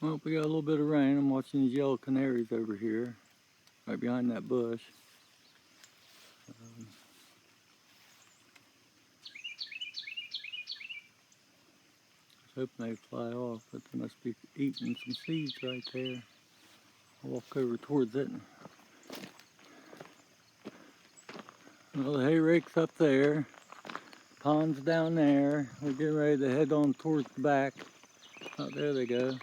Well, we got a little bit of rain. I'm watching these yellow canaries over here, right behind that bush. I was hoping they'd fly off, but they must be eating some seeds right there. I'll walk over towards it. Well, the hay rake's up there. Pond's down there. We're getting ready to head on towards the back. Oh, there they go.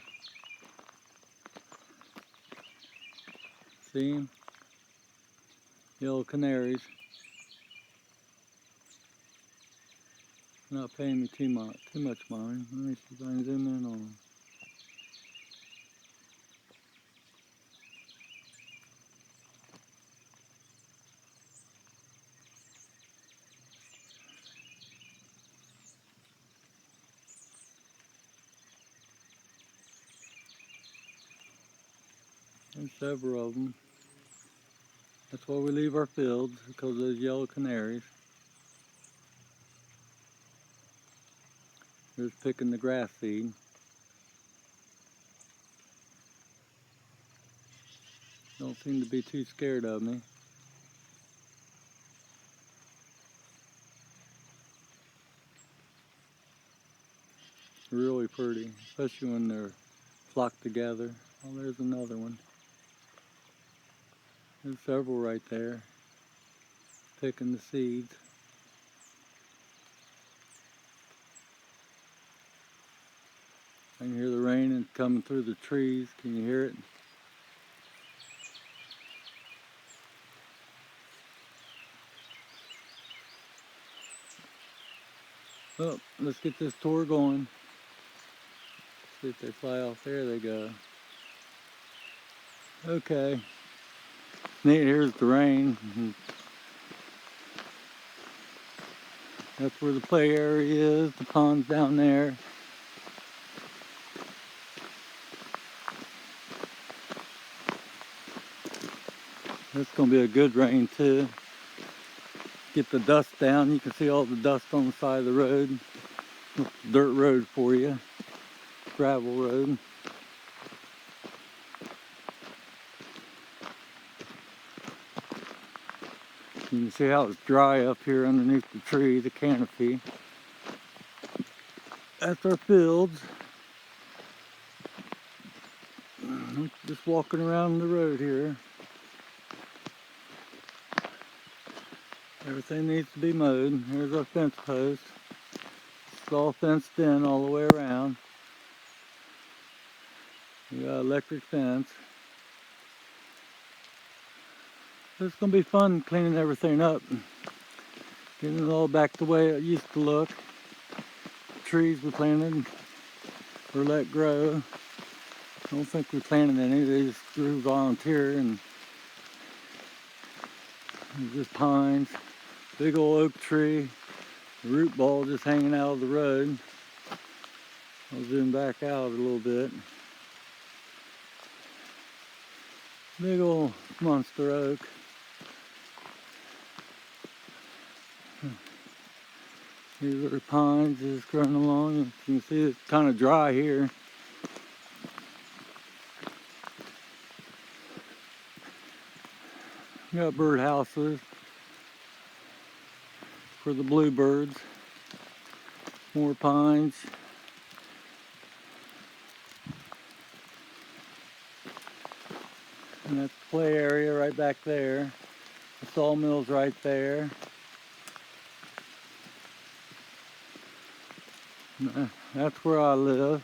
See them? Yellow canaries. Not paying me too much mind. Let me see if I can zoom in on them. There's several of them. That's why we leave our fields, because of those yellow canaries. They're just picking the grass seed. Don't seem to be too scared of me. Really pretty, especially when they're flocked together. Oh, there's another one. There's several right there, picking the seeds. I can hear the rain coming through the trees. Can you hear it? Oh, let's get this tour going. See if they fly off. There they go. Okay. Neat, here's the rain. That's where the play area is. The pond's down there. It's gonna be a good rain too. Get the dust down. You can see all the dust on the side of the road. Dirt road for you. Gravel road. You can see how it's dry up here underneath the tree, the canopy. That's our fields. Just walking around the road here. Everything needs to be mowed. Here's our fence post. It's all fenced in all the way around. We got electric fence. It's gonna be fun cleaning everything up and getting it all back the way it used to look. Trees we planted or let grow. I don't think we planted any, they just grew volunteer, and just pines. Big old oak tree, the root ball just hanging out of the road. I'll zoom back out a little bit. Big old monster oak. These are pines just growing along. You can see it's kind of dry here. We got bird houses for the bluebirds. More pines. And that's the play area right back there. The sawmill's right there. That's where I live.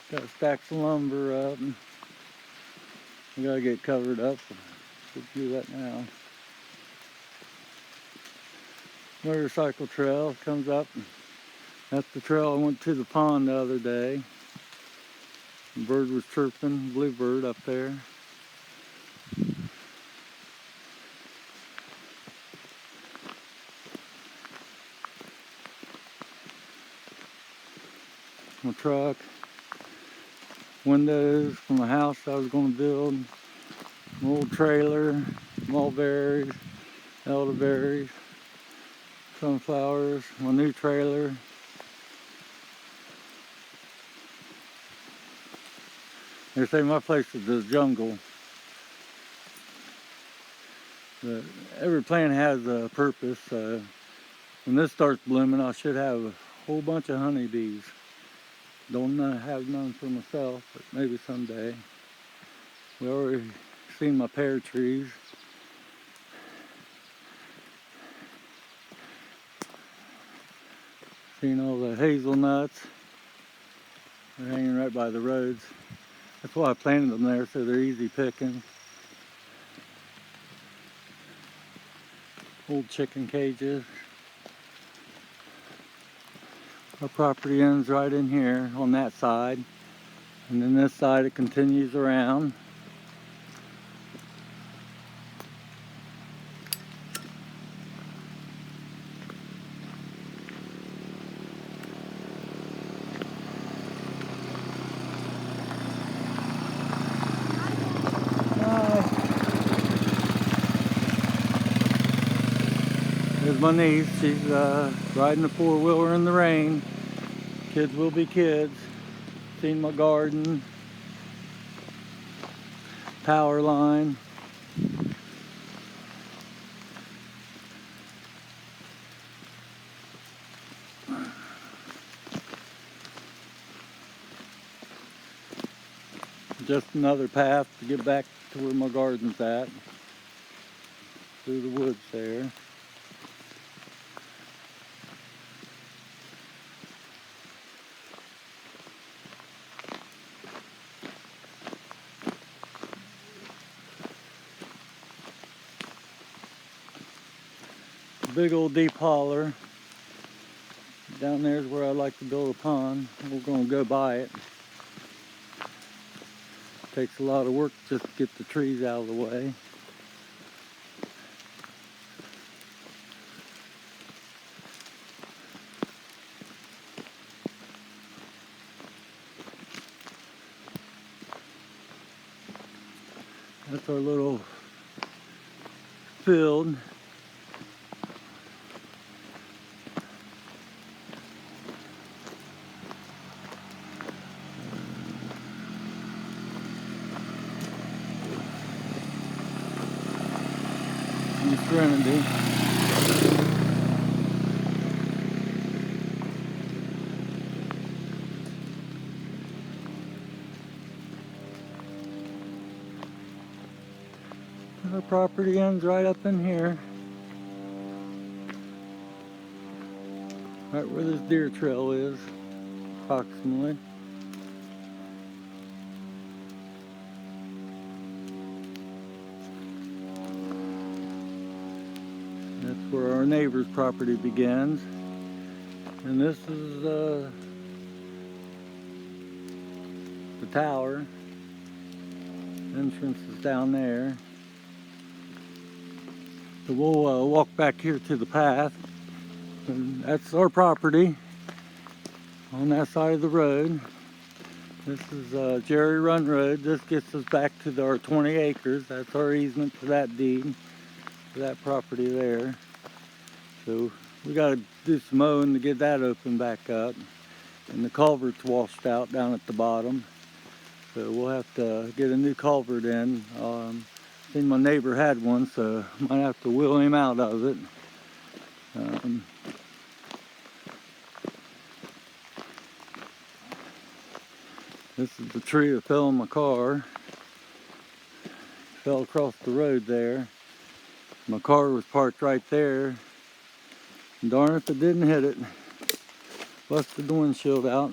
Got stacks of lumber up. And we gotta get covered up. We'll do that now. Motorcycle trail comes up. That's the trail I went to the pond the other day. The bird was chirping, bluebird up there. My truck, windows from a house I was going to build, an old trailer, mulberries, elderberries, sunflowers, my new trailer. They say my place is the jungle. But every plant has a purpose. When this starts blooming, I should have a whole bunch of honeybees. Don't have none for myself, but maybe someday. We already seen my pear trees. Seen all the hazelnuts. They're hanging right by the roads. That's why I planted them there, so they're easy picking. Old chicken cages. Our property ends right in here on that side. And then this side it continues around. There's my niece. She's riding a four-wheeler in the rain. Kids will be kids. Seen my garden. Power line. Just another path to get back to where my garden's at. Through the woods there. Big old deep holler. Down there is where I like to build a pond. We're going to go by it. Takes a lot of work just to get the trees out of the way. That's our little field. Serenity. Our property ends right up in here. Right where this deer trail is, approximately. That's where our neighbor's property begins. And this is the tower. Entrance is down there. So we'll walk back here to the path. And that's our property on that side of the road. This is Jerry Run Road. This gets us back to our 20 acres. That's our easement for that deed, for that property there. So we got to do some mowing to get that open back up. And the culvert's washed out down at the bottom. So we'll have to get a new culvert in. I think my neighbor had one, so I might have to wheel him out of it. This is the tree that fell in my car. Fell across the road there. My car was parked right there. Darn if it didn't hit it. Busted the windshield out.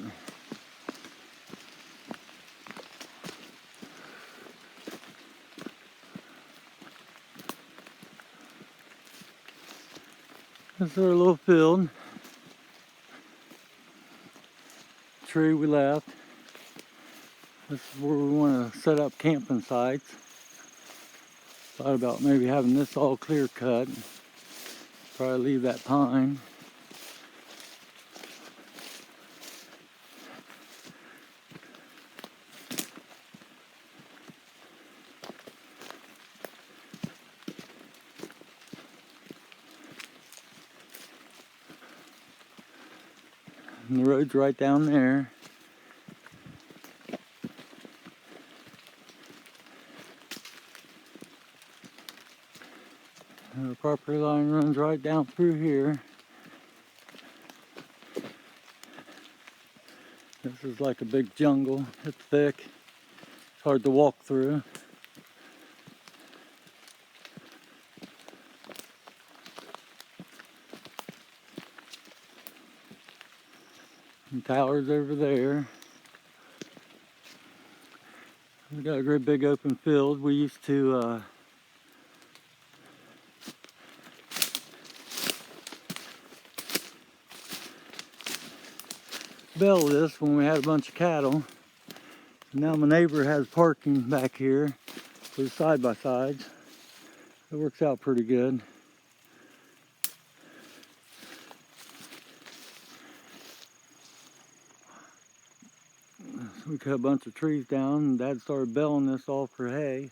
This is our little field. Tree we left. This is where we want to set up camping sites. Thought about maybe having this all clear cut. Probably leave that pine. And the road's right down there. And the property line runs right down through here. This is like a big jungle. It's thick. It's hard to walk through. And towers over there. We got a great big open field. We used to bell this when we had a bunch of cattle. Now my neighbor has parking back here for the side-by-sides. It works out pretty good. So we cut a bunch of trees down and Dad started belling this all for hay.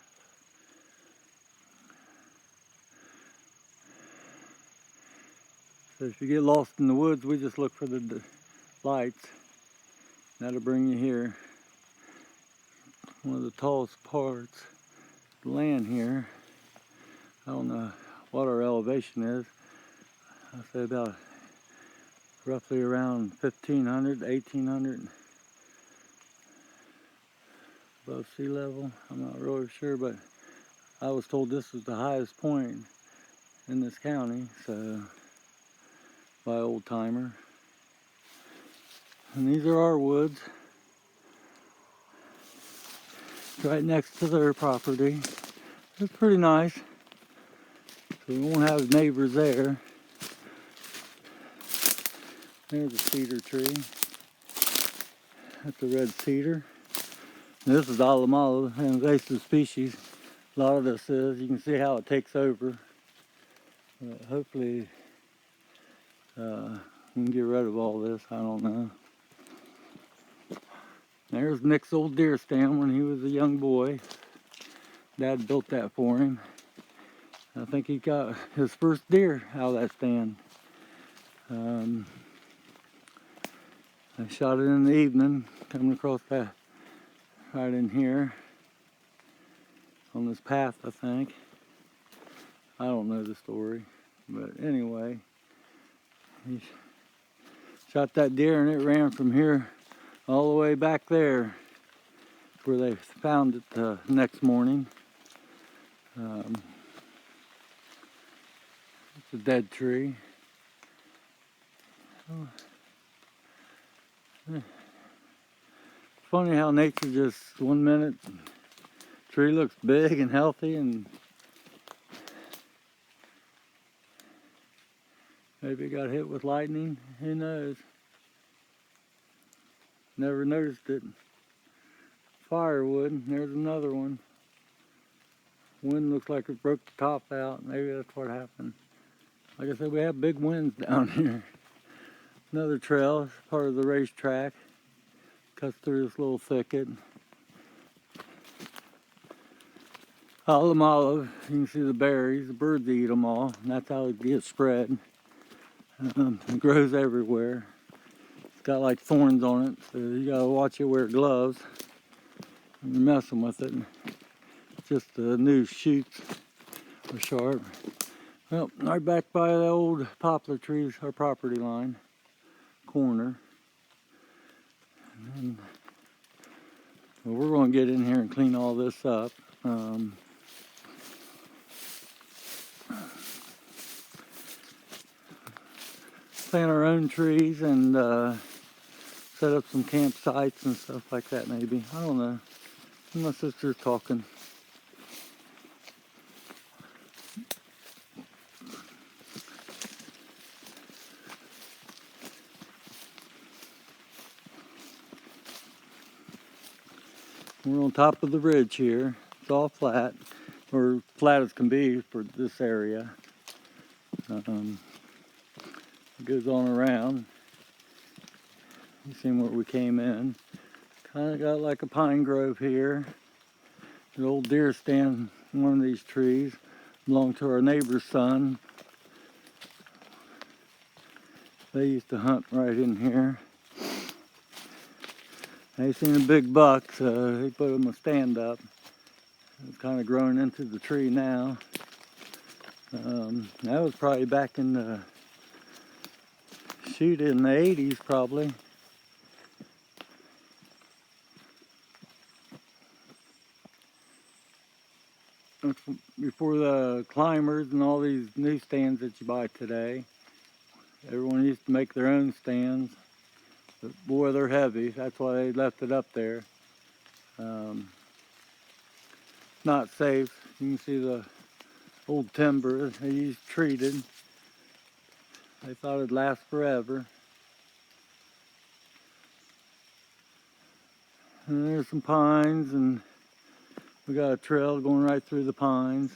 So if you get lost in the woods, we just look for the lights. That'll bring you here. One of the tallest parts of the land here. I don't know what our elevation is. I'd say about roughly around 1,500, 1,800 above sea level. I'm not really sure, but I was told this was the highest point in this county, so by an old timer. And these are our woods. It's right next to their property. It's pretty nice. So we won't have neighbors there. There's a cedar tree. That's a red cedar. And this is Alamala, an invasive species. A lot of this is. You can see how it takes over. Hopefully we can get rid of all this. I don't know. There's Nick's old deer stand when he was a young boy. Dad built that for him. I think he got his first deer out of that stand. I shot it in the evening, coming across that right in here on this path, I think. I don't know the story, but anyway, he shot that deer and it ran from here all the way back there where they found it the next morning. It's a dead tree. Oh. It's funny how nature just 1 minute tree looks big and healthy and maybe it got hit with lightning, who knows. Never noticed it. Firewood, there's another one. Wind looks like it broke the top out. Maybe that's what happened. Like I said, we have big winds down here. Another trail, part of the racetrack. Cuts through this little thicket. Olive olive, you can see the berries. The birds eat them all, and that's how it gets spread. It grows everywhere. It's got like thorns on it, so you gotta watch it wear gloves. When you're messing with it. Just the new shoots are sharp. Well, right back by the old poplar trees, our property line corner. And then, well, we're going to get in here and clean all this up. Plant our own trees and set up some campsites and stuff like that maybe. I don't know. My sister's talking. We're on top of the ridge here. It's all flat, or flat as can be for this area. It goes on around. You see where we came in. Kind of got like a pine grove here. The old deer stand, one of these trees, belonged to our neighbor's son. They used to hunt right in here. They seen a big buck, so he put him a stand up. It's kind of growing into the tree now. That was probably back in the in the 80s probably. Before the climbers and all these new stands that you buy today. Everyone used to make their own stands. But boy, they're heavy. That's why they left it up there. Not safe. You can see the old timber they used treated. They thought it'd last forever. And there's some pines, and we got a trail going right through the pines.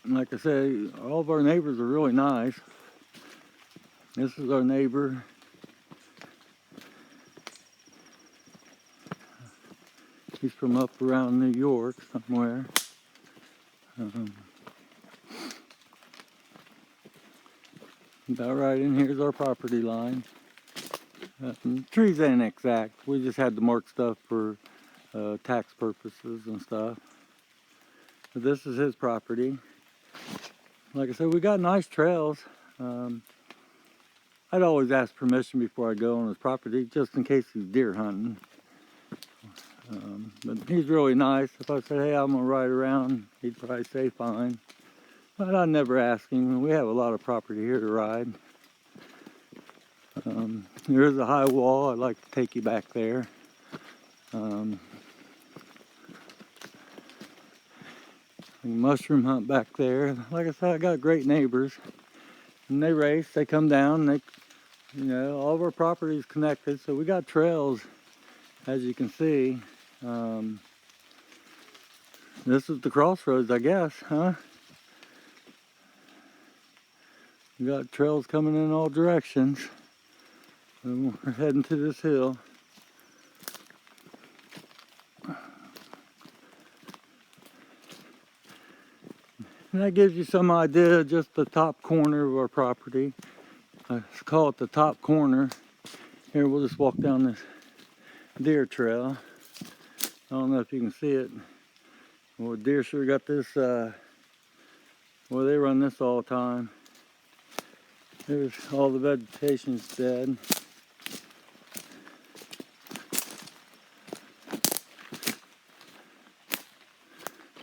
And like I say, all of our neighbors are really nice. This is our neighbor. He's from up around New York somewhere. About right in here's our property line. Trees ain't exact. We just had to mark stuff for tax purposes and stuff. But this is his property. Like I said, we got nice trails. I'd always ask permission before I go on his property, just in case he's deer hunting. But he's really nice. If I said, hey, I'm gonna ride around, he'd probably say fine. But I'd never ask him. We have a lot of property here to ride. There is a high wall. I'd like to take you back there. Mushroom hunt back there. Like I said, I got great neighbors. And they race, they come down, all of our property is connected, so we got trails, as you can see. This is the crossroads, I guess, huh? We got trails coming in all directions. And we're heading to this hill. And that gives you some idea of just the top corner of our property. Let's call it the top corner. Here, we'll just walk down this deer trail. I don't know if you can see it. Well, deer sure got this, well, they run this all the time. There's all the vegetation's dead.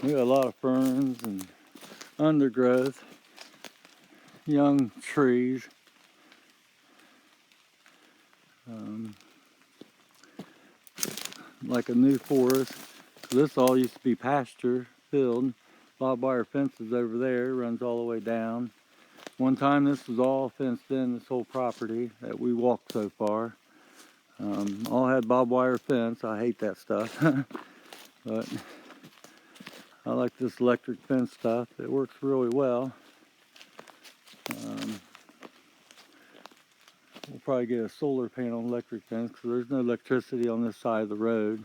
We got a lot of ferns and undergrowth, young trees. Like a new forest. This all used to be pasture filled. Barbed wire fences over there, runs all the way down. One time this was all fenced in, this whole property that we walked so far. All had barbed wire fence. I hate that stuff. But I like this electric fence stuff. It works really well. We'll probably get a solar panel electric fence because there's no electricity on this side of the road.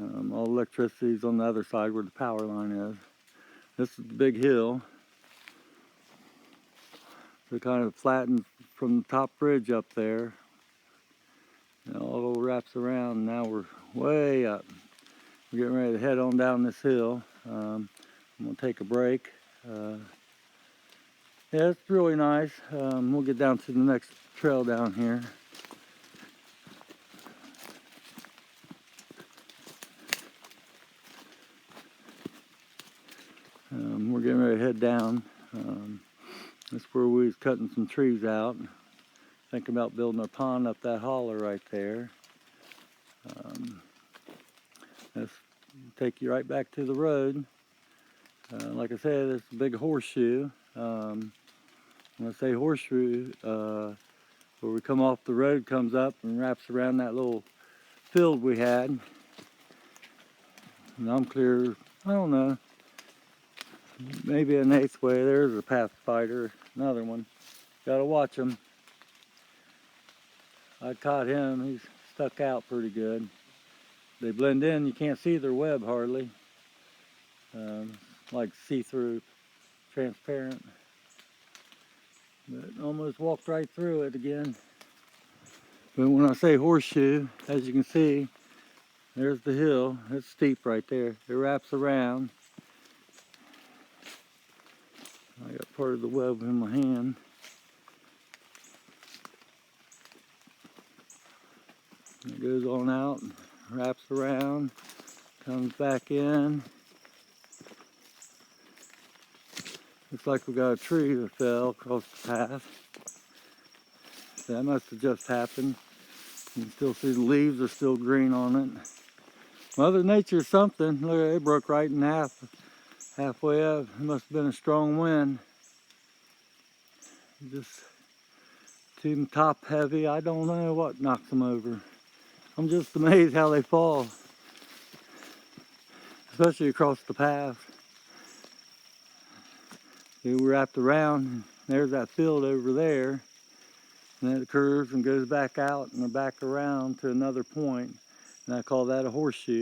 All electricity is on the other side where the power line is. This is the big hill. So it kind of flattens from the top bridge up there. And all wraps around. Now we're way up. We're getting ready to head on down this hill. I'm going to take a break. Yeah, it's really nice. We'll get down to the next trail down here. We're getting ready to head down. That's where we was cutting some trees out. Thinking about building a pond up that holler right there. Let's take you right back to the road. Like I said, it's a big horseshoe. When I say horseshoe, where we come off the road comes up and wraps around that little field we had. And I'm clear, I don't know, Maybe an eighth way. There's a pathfinder, another one. Gotta watch them. I caught him. He's stuck out pretty good. They blend in. You can't see their web hardly. Like see-through, transparent. But almost walked right through it again. But when I say horseshoe, as you can see, there's the hill. It's steep right there. It wraps around. I got part of the web in my hand. It goes on out, wraps around, comes back in. Looks like we got a tree that fell across the path. That must have just happened. You can still see the leaves are still green on it. Mother Nature's something. Look, it broke right in half, halfway up. It must have been a strong wind. Just too top heavy. I don't know what knocks them over. I'm just amazed how they fall, especially across the path. They were wrapped around. There's that field over there. And then it curves and goes back out and back around to another point. And I call that a horseshoe.